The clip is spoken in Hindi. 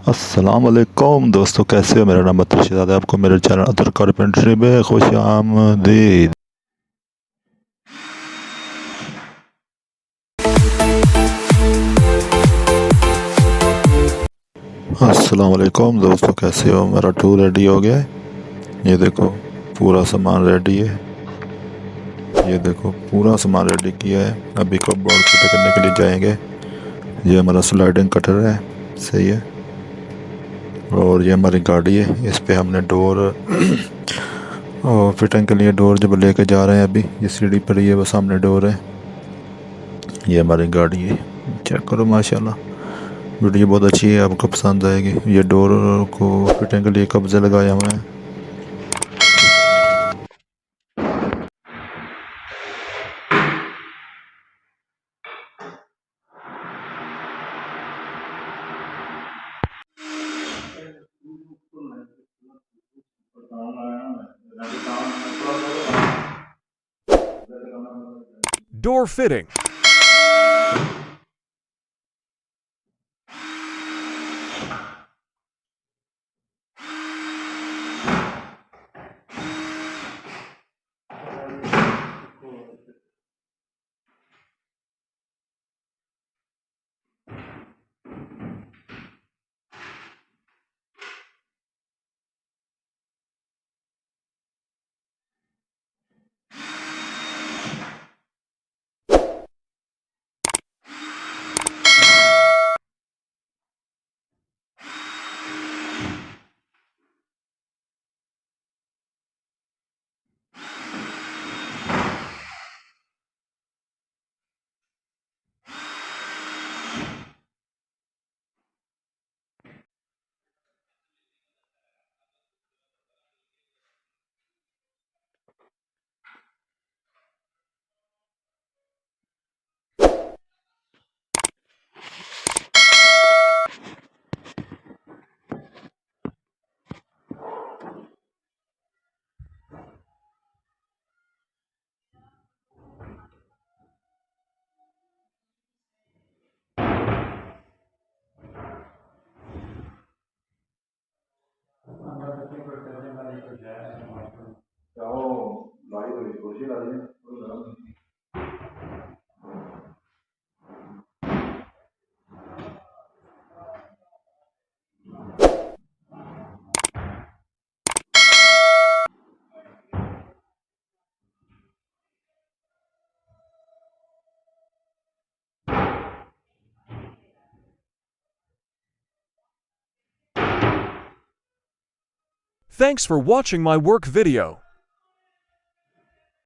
अस्सलाम वालेकुम दोस्तों, कैसे हो? मेरा नाम अतर है। आपको मेरे चैनल अतर कारपेंट्री में खुश आमदीद। अस्सलाम वालेकुम दोस्तों, कैसे हो? मेरा टूर रेडी हो गया है। ये देखो पूरा सामान रेडी है। ये देखो पूरा सामान रेडी किया है। अभी कपबोर्ड फिट करने के लिए जाएंगे। ये हमारा स्लाइडिंग कटर है, सही है। और ये हमारी गाड़ी है, इस पे हमने डोर और फिटिंग के लिए डोर जब लेके जा रहे हैं। अभी ये सीढ़ी पर ही है, वो सामने डोर है। ये हमारी गाड़ी है, चेक करो माशाल्लाह। वीडियो बहुत अच्छी है, आपको पसंद आएगी। ये डोर को फिटिंग के लिए कब्जे लगाए हुए हैं। Door fitting. Thanks for watching my work video.